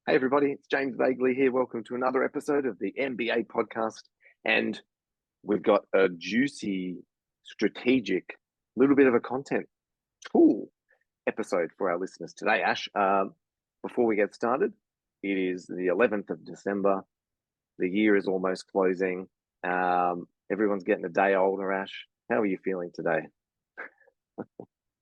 Hey everybody, it's James Veigli here. Welcome to another episode of the MBA podcast. And we've got a juicy, strategic, little bit of a content tool episode for our listeners today. Ash, before we get started, it is the 11th of December. The year is almost closing. Everyone's getting a day older, Ash. How are you feeling today?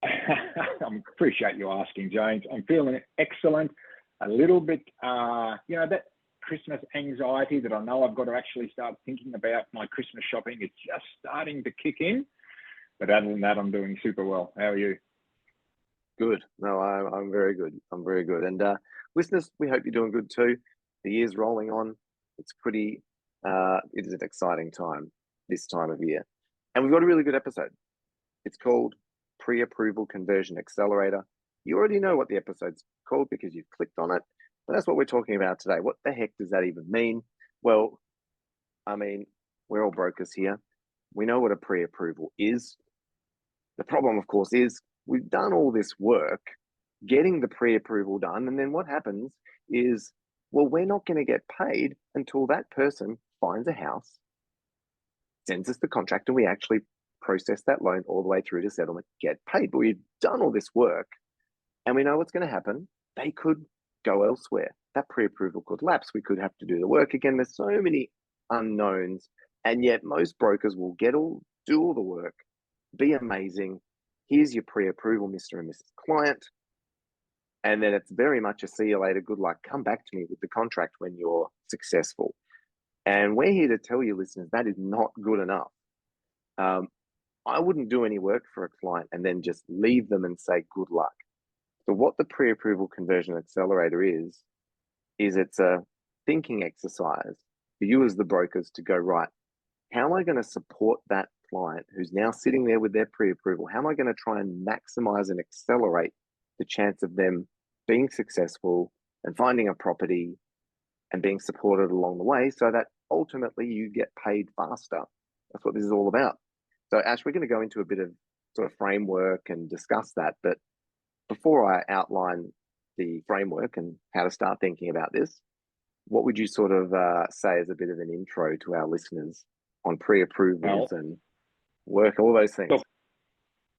I appreciate you asking, James. I'm feeling excellent. A little bit, that Christmas anxiety that I know I've got to actually start thinking about my Christmas shopping. It's just starting to kick in. But other than that, I'm doing super well. How are you? Good. No, I'm very good. I'm very good. And listeners, we hope you're doing good too. The year's rolling on. It's pretty, it is an exciting time this time of year. And we've got a really good episode. It's called Pre-Approval Conversion Accelerator. You already know what the episode's called because you've clicked on it. But that's what we're talking about today. What the heck does that even mean? Well, I mean, we're all brokers here. We know what a pre-approval is. The problem, of course, is we've done all this work getting the pre-approval done. And then what happens is, well, we're not going to get paid until that person finds a house, sends us the contract, and we actually process that loan all the way through to settlement, get paid. But we've done all this work. And we know what's going to happen. They could go elsewhere. That pre-approval could lapse. We could have to do the work again. There's so many unknowns. And yet most brokers will do all the work, be amazing. Here's your pre-approval, Mr. and Mrs. Client. And then it's very much a see you later, good luck. Come back to me with the contract when you're successful. And we're here to tell you, listeners, that is not good enough. I wouldn't do any work for a client and then just leave them and say good luck. So what the pre-approval conversion accelerator is it's a thinking exercise for you as the brokers to go, right, how am I going to support that client who's now sitting there with their pre-approval? How am I going to try and maximize and accelerate the chance of them being successful and finding a property and being supported along the way so that ultimately you get paid faster? That's what this is all about. So Ash, we're going to go into a bit of sort of framework and discuss that, but before I outline the framework and how to start thinking about this, what would you sort of say as a bit of an intro to our listeners on pre-approvals and work, all those things? Look,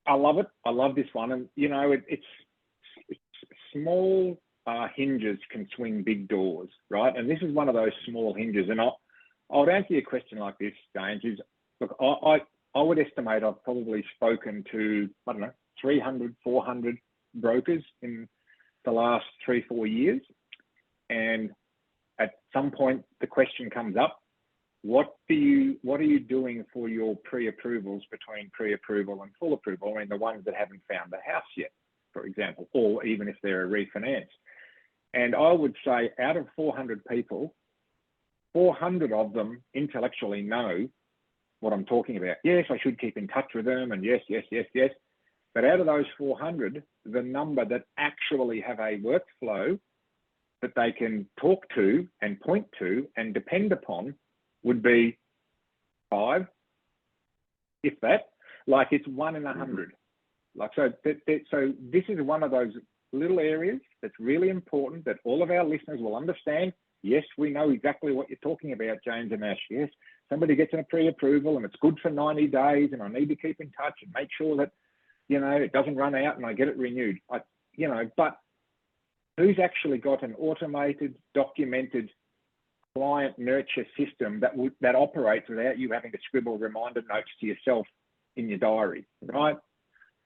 I love it. I love this one. And, it's small hinges can swing big doors, right? And this is one of those small hinges. And I'll answer your question like this, James, is, look, I would estimate I've probably spoken to, 300, 400 brokers in the last 3-4 years. And at some point the question comes up, what are you doing for your pre-approvals between pre-approval and full approval? I mean, the ones that haven't found a house yet, for example, or even if they're a refinance. And I would say out of 400 people, 400 of them intellectually know what I'm talking about. Yes, I should keep in touch with them, and yes. But out of those 400, the number that actually have a workflow that they can talk to and point to and depend upon would be 5, if that. Like it's 1 in 100. Like so this is one of those little areas that's really important that all of our listeners will understand. Yes, we know exactly what you're talking about, James and Ash. Yes, somebody gets in a pre-approval and it's good for 90 days and I need to keep in touch and make sure that it doesn't run out and I get it renewed. But who's actually got an automated, documented client nurture system that operates without you having to scribble reminder notes to yourself in your diary, right?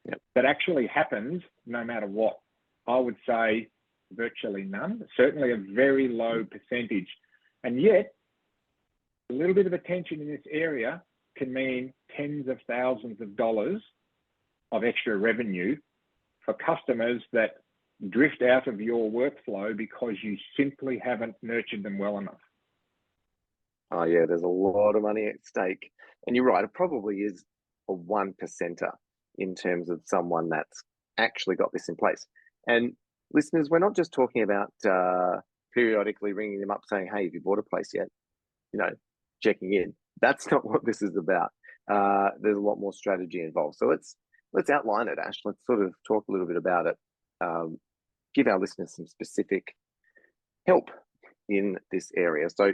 Yep. That actually happens no matter what. I would say virtually none, certainly a very low percentage. And yet, a little bit of attention in this area can mean tens of thousands of dollars of extra revenue for customers that drift out of your workflow because you simply haven't nurtured them well enough. Oh yeah, there's a lot of money at stake. And you're right, it probably is a 1%er in terms of someone that's actually got this in place. And listeners, we're not just talking about periodically ringing them up saying, hey, have you bought a place yet? Checking in. That's not what this is about. There's a lot more strategy involved. So let's outline it, Ash. Let's sort of talk a little bit about it. Give our listeners some specific help in this area. So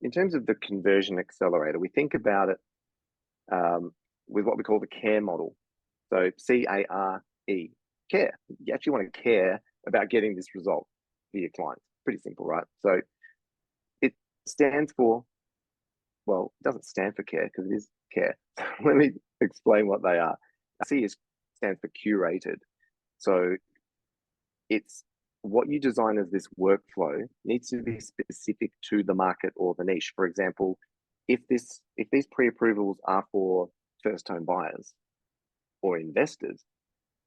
in terms of the conversion accelerator, we think about it with what we call the care model. So C-A-R-E, care. You actually want to care about getting this result for your clients. Pretty simple, right? So it stands for, well, it doesn't stand for care because it is care. Let me explain what they are. C stands for curated. So it's what you design as this workflow needs to be specific to the market or the niche. For example, if these pre-approvals are for first home buyers or investors,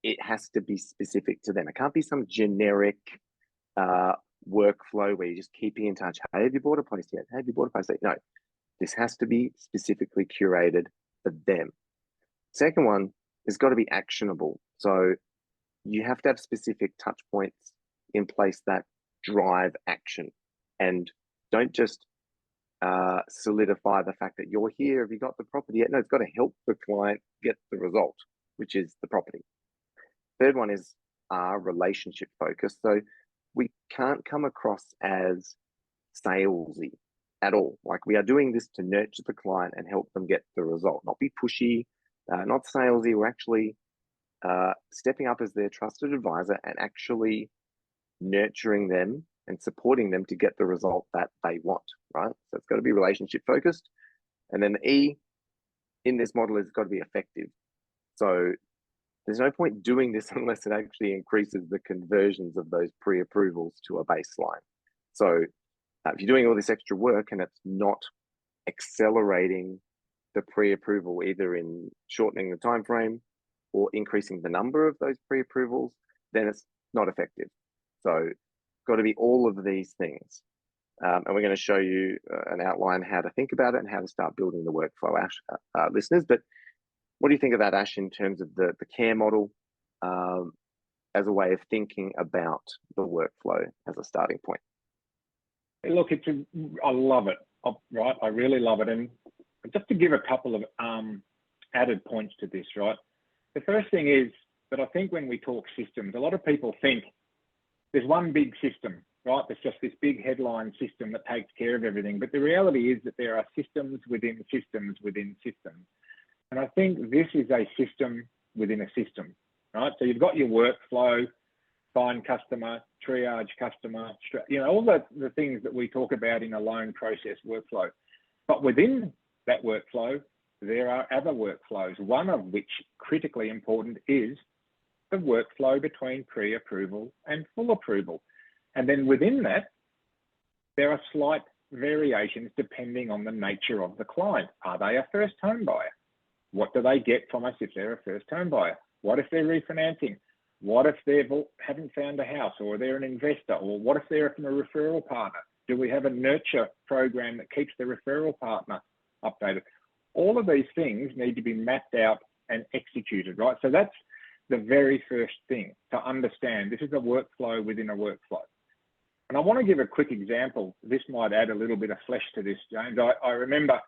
it has to be specific to them. It can't be some generic workflow where you're just keeping in touch. Hey, have you bought a place yet? Have you bought a place yet? No, this has to be specifically curated for them. Second one, it's got to be actionable. So you have to have specific touch points in place that drive action, and don't just solidify the fact that you're here. Have you got the property yet? No, it's got to help the client get the result, which is the property. Third one is relationship focused. So we can't come across as salesy at all. Like, we are doing this to nurture the client and help them get the result, not be pushy, not salesy. We're actually stepping up as their trusted advisor and actually nurturing them and supporting them to get the result that they want, right? So it's got to be relationship focused. And then the E in this model has got to be effective. So there's no point doing this unless it actually increases the conversions of those pre-approvals to a baseline. So if you're doing all this extra work and it's not accelerating the pre-approval, either in shortening the time frame or increasing the number of those pre-approvals, then it's not effective. So got to be all of these things. And we're going to show you an outline how to think about it and how to start building the workflow, Ash, listeners. But what do you think of that, Ash, in terms of the care model as a way of thinking about the workflow as a starting point? Look, I love it, right? I really love it. And just to give a couple of added points to this, right? The first thing is that I think when we talk systems, a lot of people think there's one big system, right? There's just this big headline system that takes care of everything. But the reality is that there are systems within systems within systems. And I think this is a system within a system, right? So you've got your workflow, find customer, triage customer, all the things that we talk about in a loan process workflow. But within that workflow, there are other workflows, one of which critically important is the workflow between pre-approval and full approval. And then within that, there are slight variations depending on the nature of the client. Are they a first home buyer? What do they get from us if they're a first home buyer? What if they're refinancing? What if they haven't found a house, or they're an investor? Or what if they're from a referral partner? Do we have a nurture program that keeps the referral partner updated? All of these things need to be mapped out and executed, right? So that's the very first thing to understand. This is a workflow within a workflow. And I want to give a quick example. This might add a little bit of flesh to this, James. I remember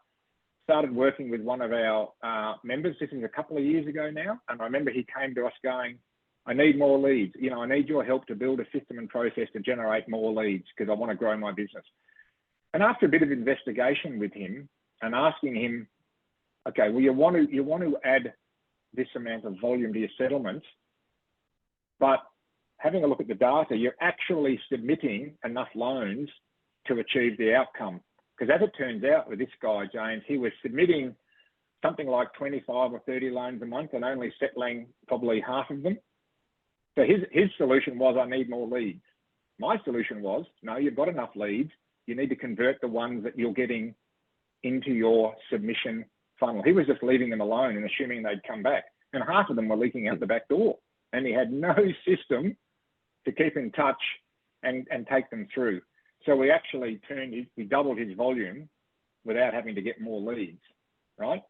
started working with one of our members. This is a couple of years ago now. And I remember he came to us going, I need more leads. I need your help to build a system and process to generate more leads because I want to grow my business. And after a bit of investigation with him and asking him, okay, well, you want to add this amount of volume to your settlements, but having a look at the data, you're actually submitting enough loans to achieve the outcome. Because as it turns out with this guy, James, he was submitting something like 25 or 30 loans a month and only settling probably half of them. So his solution was, I need more leads. My solution was, no, you've got enough leads. You need to convert the ones that you're getting into your submission funnel. He was just leaving them alone and assuming they'd come back. And half of them were leaking out the back door. And he had no system to keep in touch and take them through. So we actually we doubled his volume without having to get more leads, right?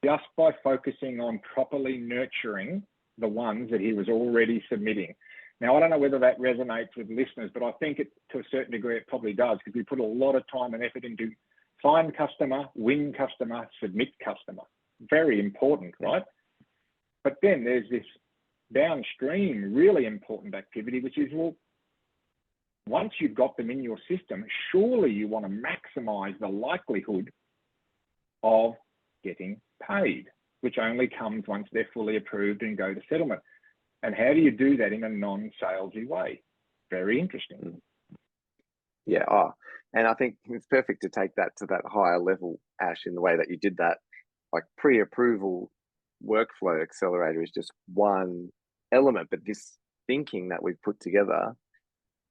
Just by focusing on properly nurturing the ones that he was already submitting. Now, I don't know whether that resonates with listeners, but I think to a certain degree it probably does, because we put a lot of time and effort into find customer, win customer, submit customer. Very important, right? But then there's this downstream really important activity, which is, well, once you've got them in your system, surely you want to maximize the likelihood of getting paid, which only comes once they're fully approved and go to settlement. And how do you do that in a non-salesy way? Very interesting. Yeah. Oh, and I think it's perfect to take that to that higher level, Ash, in the way that you did that. Like pre-approval workflow accelerator is just one element, but this thinking that we've put together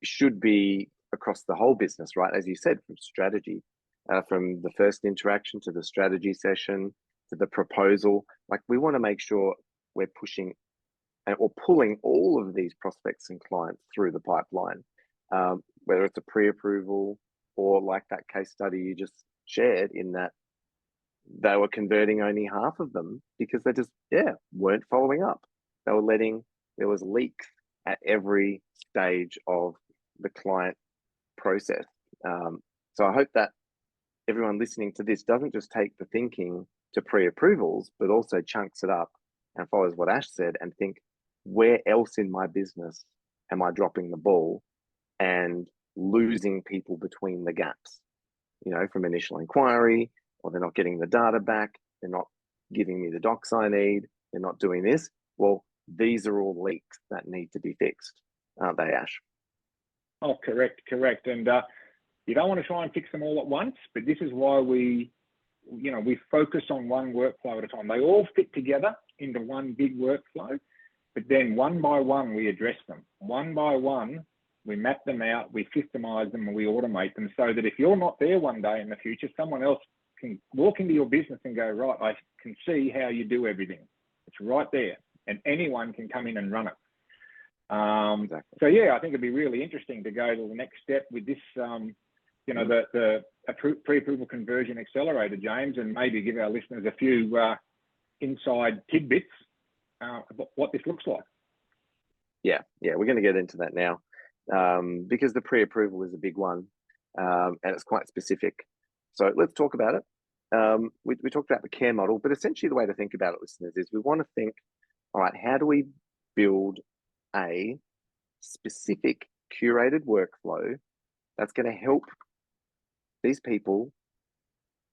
should be across the whole business, right? As you said, from strategy, from the first interaction to the strategy session to the proposal. Like we want to make sure we're pushing or pulling all of these prospects and clients through the pipeline, whether it's a pre-approval or like that case study you just shared, in that they were converting only half of them because they just, weren't following up. They were there was leaks at every stage of the client process. So I hope that everyone listening to this doesn't just take the thinking to pre-approvals, but also chunks it up and follows what Ash said and think, where else in my business am I dropping the ball and losing people between the gaps? From initial inquiry, or they're not getting the data back, they're not giving me the docs I need, they're not doing this. Well, these are all leaks that need to be fixed, aren't they, Ash? Oh, correct. And you don't want to try and fix them all at once, but this is why we focus on one workflow at a time. They all fit together into one big workflow, but then one by one, we address them. One by one, we map them out, we systemize them, and we automate them so that if you're not there one day in the future, someone else can walk into your business and go, right, I can see how you do everything. It's right there, and anyone can come in and run it. Exactly. So yeah, I think it'd be really interesting to go to the next step with this, the pre-approval conversion accelerator, James, and maybe give our listeners a few inside tidbits about what this looks like. Yeah, we're going to get into that now, because the pre-approval is a big one, and it's quite specific. So let's talk about it. We talked about the care model, but essentially the way to think about it, listeners, is we want to think, all right, how do we build a specific curated workflow that's going to help these people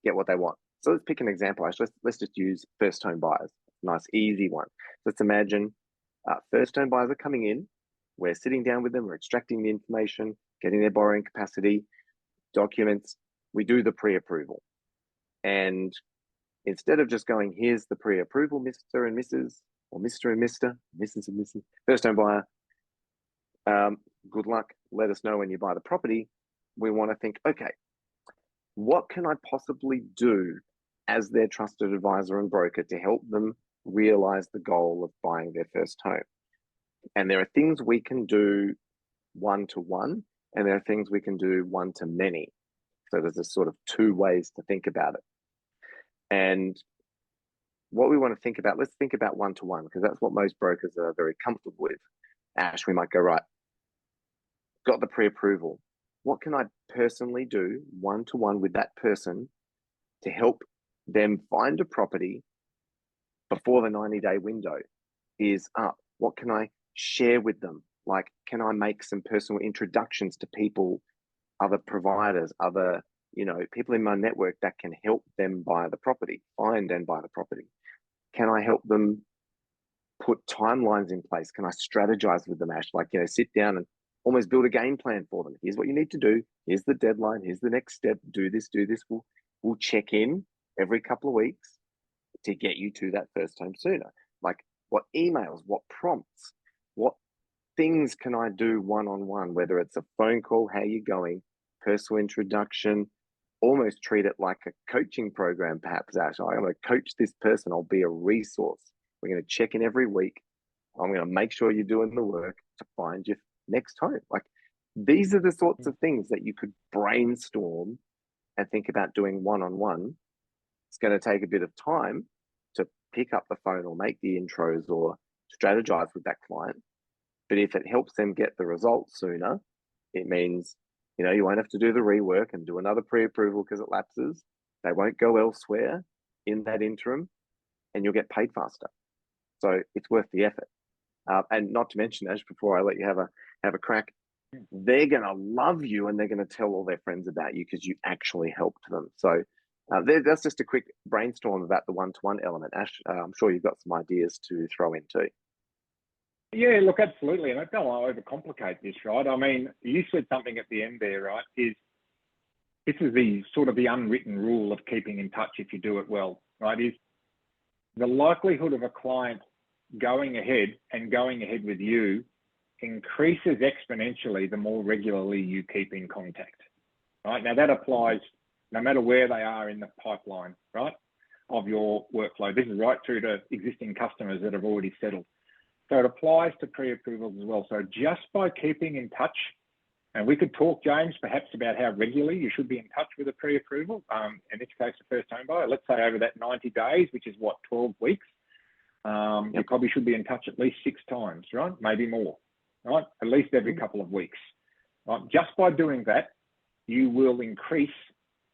get what they want? So let's pick an example, Ash. Let's just use first home buyers. Nice, easy one. Let's imagine first home buyers are coming in. We're sitting down with them. We're extracting the information, getting their borrowing capacity, documents. We do the pre-approval. And instead of just going, here's the pre-approval, Mr. and Mrs., or Mr. and Mr., Mrs. and Mrs., first home buyer, good luck. Let us know when you buy the property. We want to think, okay, what can I possibly do as their trusted advisor and broker to help them realize the goal of buying their first home? And there are things we can do one-to-one, and there are things we can do one-to-many. So there's a sort of two ways to think about it. And what we want to think about, let's think about one-to-one, because that's what most brokers are very comfortable with. Ash, we might go, right, got the pre-approval. What can I personally do one-to-one with that person to help them find a property before the 90-day window is up? What can I share with them? Like, can I make some personal introductions to people, other providers, other, people in my network that can help them buy the property, find and buy the property? Can I help them put timelines in place? Can I strategize with them, Ash? Like, sit down and almost build a game plan for them. Here's what you need to do. Here's the deadline. Here's the next step. Do this. We'll check in every couple of weeks to get you to that first home sooner. Like, what emails, what prompts, what things can I do one-on-one, whether it's a phone call, how you going, personal introduction, almost treat it like a coaching program, perhaps, Ash. I'm going to coach this person. I'll be a resource. We're going to check in every week. I'm going to make sure you're doing the work to find your next home. Like, these are the sorts of things that you could brainstorm and think about doing one-on-one. It's going to take a bit of time to pick up the phone or make the intros or strategize with that client. But if it helps them get the results sooner, it means, you won't have to do the rework and do another pre-approval because it lapses. They won't go elsewhere in that interim, and you'll get paid faster. So it's worth the effort. And not to mention, Ash, before I let you have a crack, they're going to love you and they're going to tell all their friends about you because you actually helped them. So that's just a quick brainstorm about the one-to-one element. Ash, I'm sure you've got some ideas to throw into. Yeah, look, absolutely. And I don't want to overcomplicate this, right? I mean, you said something at the end there, right? This is the sort of the unwritten rule of keeping in touch if you do it well, right? Is the likelihood of a client going ahead with you increases exponentially the more regularly you keep in contact, right? Now that applies no matter where they are in the pipeline, right, of your workflow. This is right through to existing customers that have already settled. So it applies to pre-approvals as well. So just by keeping in touch, and we could talk, James, perhaps about how regularly you should be in touch with a pre-approval, in this case, the first home buyer, let's say over that 90 days, which is what, 12 weeks, you probably should be in touch at least 6 times, right? Maybe more, right? At least every couple of weeks. Right? Just by doing that, you will increase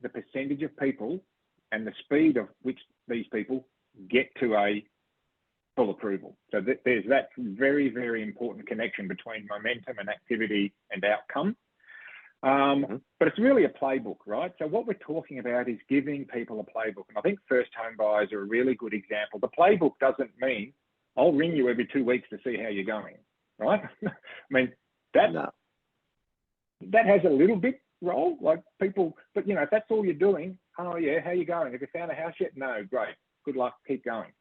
the percentage of people and the speed of which these people get to a full approval. So there's that very, very important connection between momentum and activity and outcome. But it's really a playbook, right? So what we're talking about is giving people a playbook. And I think first home buyers are a really good example. The playbook doesn't mean I'll ring you every 2 weeks to see how you're going, right? I mean, that has a little bit role, like people, but you know, if that's all you're doing, oh yeah, how you going? Have you found a house yet? No, great, good luck, keep going.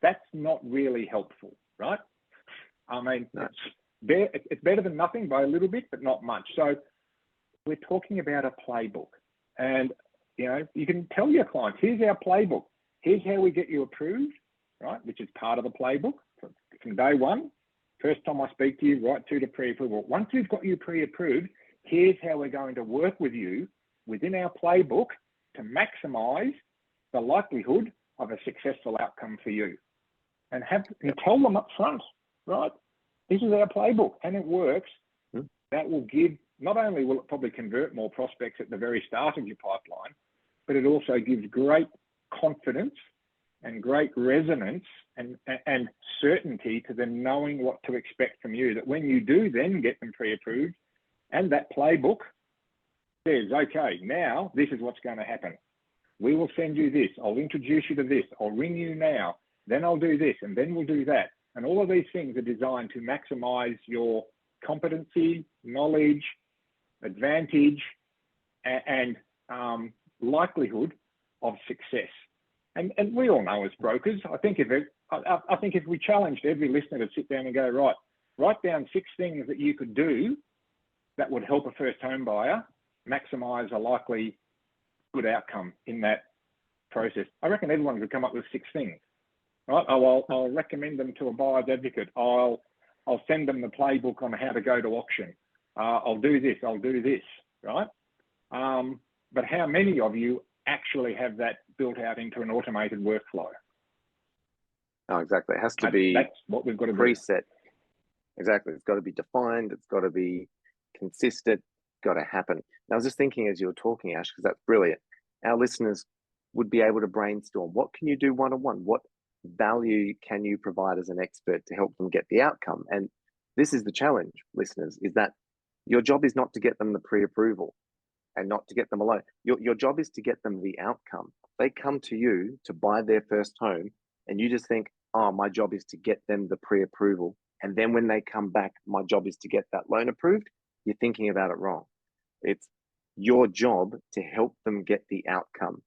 That's not really helpful, right? I mean, it's better than nothing by a little bit, but not much. So we're talking about a playbook, and you know, you can tell your clients, here's our playbook. Here's how we get you approved, right? Which is part of the playbook from day one. First time I speak to you, right through to pre-approval. Once we've got you pre-approved, here's how we're going to work with you within our playbook to maximize the likelihood of a successful outcome for you. And tell them up front, right? This is our playbook and it works. That will give, not only will it probably convert more prospects at the very start of your pipeline, but it also gives great confidence and great resonance and certainty to them knowing what to expect from you, that when you do then get them pre-approved and that playbook says, okay, now this is what's going to happen. We will send you this. I'll introduce you to this. I'll ring you now. Then I'll do this, and then we'll do that. And all of these things are designed to maximize your competency, knowledge, advantage, and likelihood of success. And we all know as brokers, I think if we challenged every listener to sit down and go, right, write down 6 things that you could do that would help a first home buyer maximize a likely good outcome in that process. I reckon everyone could come up with 6 things. Right? I'll recommend them to a buyer's advocate. I'll send them the playbook on how to go to auction. I'll do this, right? But how many of you actually have that built out into an automated workflow? Oh, exactly. It has to be that's what we've got to preset. Exactly. It's got to be defined. It's got to be consistent. Got to happen. Now, I was just thinking as you were talking, Ash, because that's brilliant. Our listeners would be able to brainstorm. What can you do one-on-one? What value can you provide as an expert to help them get the outcome? And this is the challenge, listeners, is that your job is not to get them the pre-approval and not to get them alone. Your job is to get them the outcome. They come to you to buy their first home and you just think, oh, my job is to get them the pre-approval. And then when they come back, my job is to get that loan approved. You're thinking about it wrong. It's your job to help them get the outcome.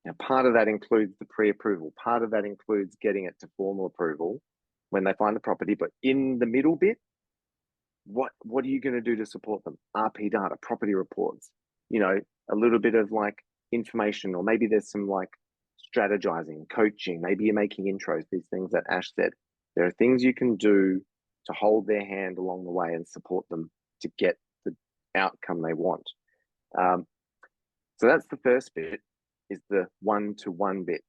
Now, part of that includes the pre-approval. Part of that includes getting it to formal approval when they find the property. But in the middle bit, what are you going to do to support them? RP data, property reports, you know, a little bit of like information, or maybe there's some like strategizing, coaching. Maybe you're making intros, these things that Ash said. There are things you can do to hold their hand along the way and support them to get the outcome they want. So that's the first bit, is the one-to-one bit.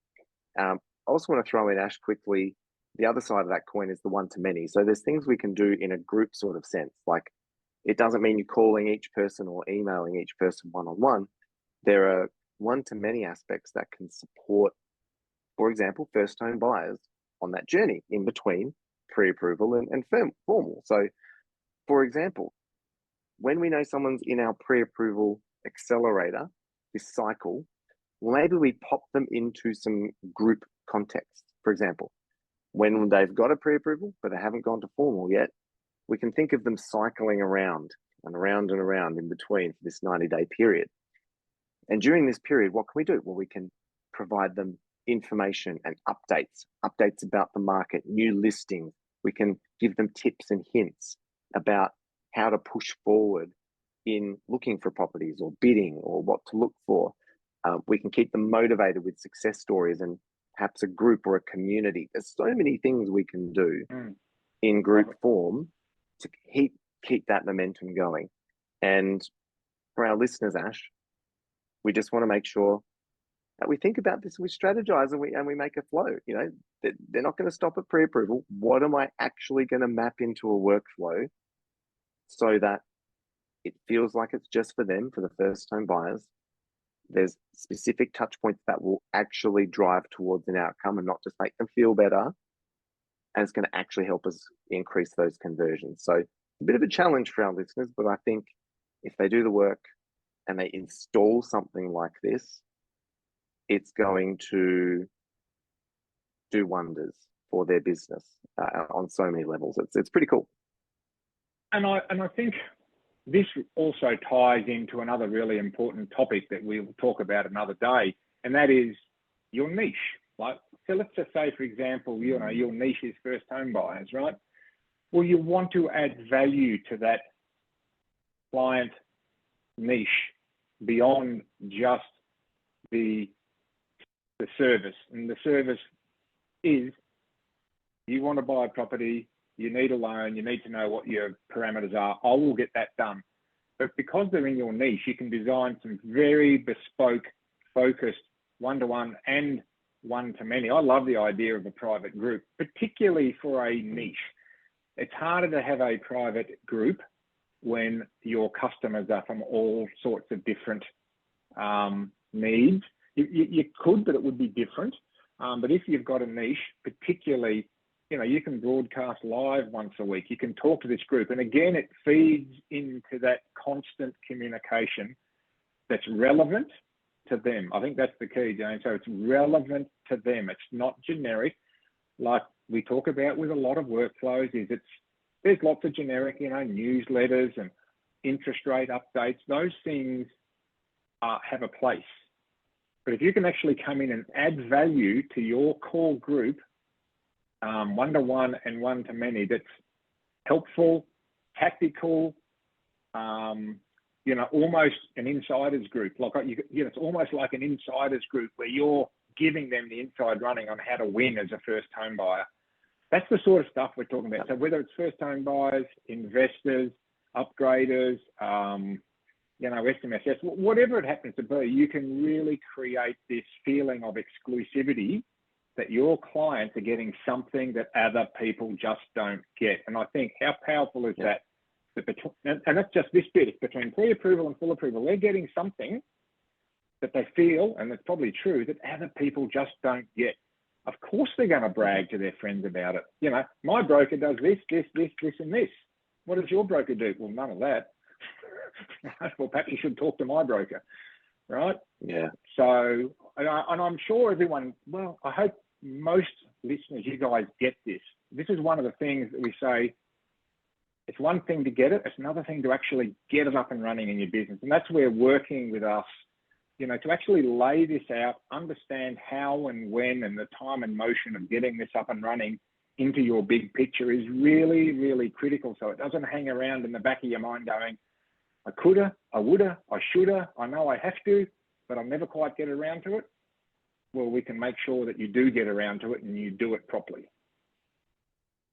I also want to throw in, Ash, quickly, the other side of that coin is the one-to-many. So there's things we can do in a group sort of sense. Like, it doesn't mean you're calling each person or emailing each person one-on-one. There are one-to-many aspects that can support, for example, first home buyers on that journey in between pre-approval and formal. So, for example, when we know someone's in our pre-approval accelerator, this cycle, maybe we pop them into some group context. For example, when they've got a pre-approval, but they haven't gone to formal yet, we can think of them cycling around and around and around in between for this 90-day period. And during this period, what can we do? Well, we can provide them information and updates about the market, new listings. We can give them tips and hints about how to push forward in looking for properties or bidding or what to look for. We can keep them motivated with success stories and perhaps a group or a community. There's so many things we can do in group form to keep that momentum going. And for our listeners, Ash, we just want to make sure that we think about this, we strategize, and we make a flow. You know, they're not going to stop at pre-approval. What am I actually going to map into a workflow so that it feels like it's just for them, for the first-time buyers? There's specific touch points that will actually drive towards an outcome and not just make them feel better. And it's going to actually help us increase those conversions. So a bit of a challenge for our listeners, but I think if they do the work and they install something like this, it's going to do wonders for their business on so many levels. It's pretty cool. And I think this also ties into another really important topic that we'll talk about another day, and that is your niche. Like, so let's just say, for example, you know, your niche is first home buyers, right? Well, you want to add value to that client niche beyond just the service. And the service is, you want to buy a property, you need a loan, you need to know what your parameters are. I will get that done. But because they're in your niche, you can design some very bespoke, focused one-to-one and one-to-many. I love the idea of a private group, particularly for a niche. It's harder to have a private group when your customers are from all sorts of different needs. You could, but it would be different. But if you've got a niche, particularly, you know, you can broadcast live once a week. You can talk to this group. And again, it feeds into that constant communication that's relevant to them. I think that's the key, Jane. So it's relevant to them. It's not generic. Like we talk about with a lot of workflows, there's lots of generic, you know, newsletters and interest rate updates. Those things have a place. But if you can actually come in and add value to your core group, one-to-one and one-to-many, that's helpful, tactical, you know, almost an insiders group. Like, you know, it's almost like an insiders group where you're giving them the inside running on how to win as a first home buyer. That's the sort of stuff we're talking about. So whether it's first home buyers, investors, upgraders, you know, SMSS, whatever it happens to be, you can really create this feeling of exclusivity that your clients are getting something that other people just don't get. And I think how powerful is that? And that's just this bit, it's between pre-approval and full approval. They're getting something that they feel, and it's probably true, that other people just don't get. Of course they're going to brag to their friends about it. You know, my broker does this, and this. What does your broker do? Well, none of that. Well, perhaps you should talk to my broker, right? Yeah. So, and I'm sure everyone, well, I hope most listeners, you guys get this. This is one of the things that we say, it's one thing to get it, it's another thing to actually get it up and running in your business. And that's where working with us, you know, to actually lay this out, understand how and when and the time and motion of getting this up and running into your big picture is really, really critical. So it doesn't hang around in the back of your mind going, I coulda, I woulda, I shoulda, I know I have to, but I'll never quite get around to it. Well, we can make sure that you do get around to it and you do it properly.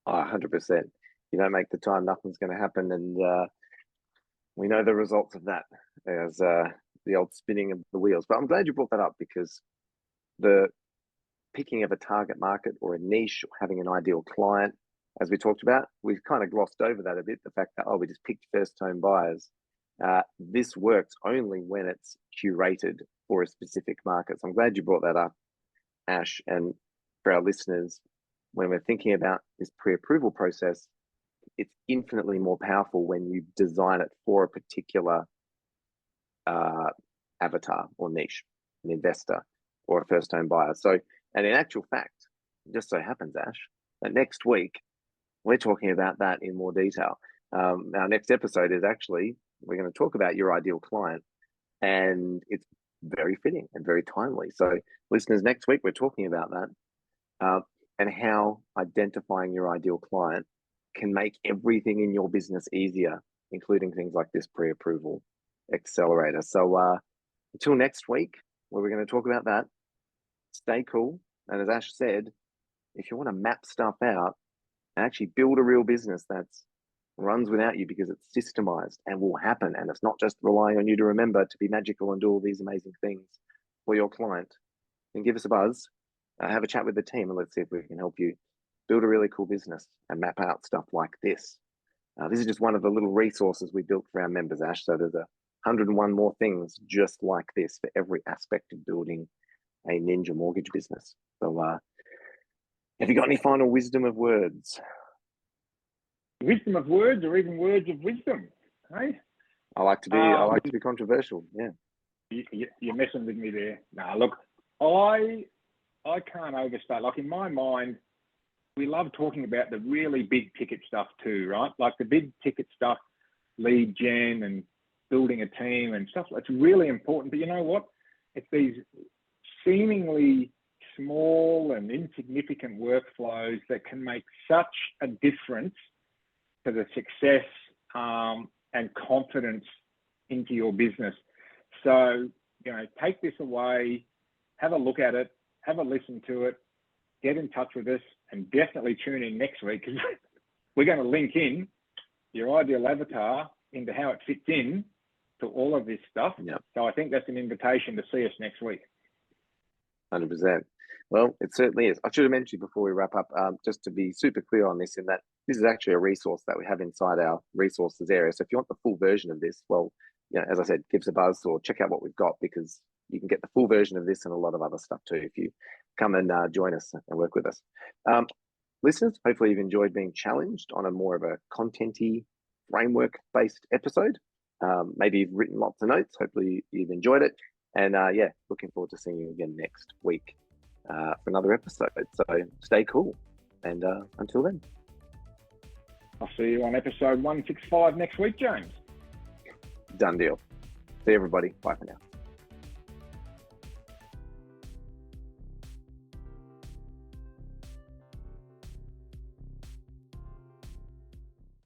100%. You don't make the time, nothing's going to happen. And we know the results of that as the old spinning of the wheels. But I'm glad you brought that up, because the picking of a target market or a niche or having an ideal client, as we talked about, we've kind of glossed over that a bit. The fact that, we just picked first home buyers. This works only when it's curated for a specific market. So I'm glad you brought that up, Ash. And for our listeners, when we're thinking about this pre-approval process, it's infinitely more powerful when you design it for a particular avatar or niche, an investor or a first home buyer. So, and in actual fact, it just so happens, Ash, that next week we're talking about that in more detail. Our next episode is actually, we're going to talk about your ideal client, and it's very fitting and very timely. So listeners, next week we're talking about that and how identifying your ideal client can make everything in your business easier, including things like this pre-approval accelerator. So until next week, where we're going to talk about that, stay cool. And as Ash said, if you want to map stuff out and actually build a real business that's runs without you because it's systemized and will happen, and it's not just relying on you to remember to be magical and do all these amazing things for your client, then give us a buzz, have a chat with the team, and let's see if we can help you build a really cool business and map out stuff like this. This is just one of the little resources we built for our members, Ash. So there's 101 more things just like this for every aspect of building a ninja mortgage business. So have you got any final wisdom of words? Wisdom of words, or even words of wisdom, hey? I like to be controversial. Yeah. You're messing with me there. Nah, look, I can't overstate. Like, in my mind, we love talking about the really big ticket stuff too, right? Like the big ticket stuff, lead gen and building a team and stuff. That's really important. But you know what? It's these seemingly small and insignificant workflows that can make such a difference to the success and confidence into your business. So, you know, take this away, have a look at it, have a listen to it, get in touch with us, and definitely tune in next week, because we're going to link in your ideal avatar into how it fits in to all of this stuff. Yep. So I think that's an invitation to see us next week. 100%. Well, it certainly is. I should have mentioned before we wrap up, just to be super clear on this, in that this is actually a resource that we have inside our resources area. So if you want the full version of this, well, you know, as I said, give us a buzz or check out what we've got, because you can get the full version of this and a lot of other stuff too if you come and join us and work with us. Listeners, hopefully you've enjoyed being challenged on a more of a content-y, framework-based episode. Maybe you've written lots of notes. Hopefully you've enjoyed it. And yeah, looking forward to seeing you again next week for another episode. So stay cool. And until then. I'll see you on episode 165 next week, James. Done deal. See everybody. Bye for now.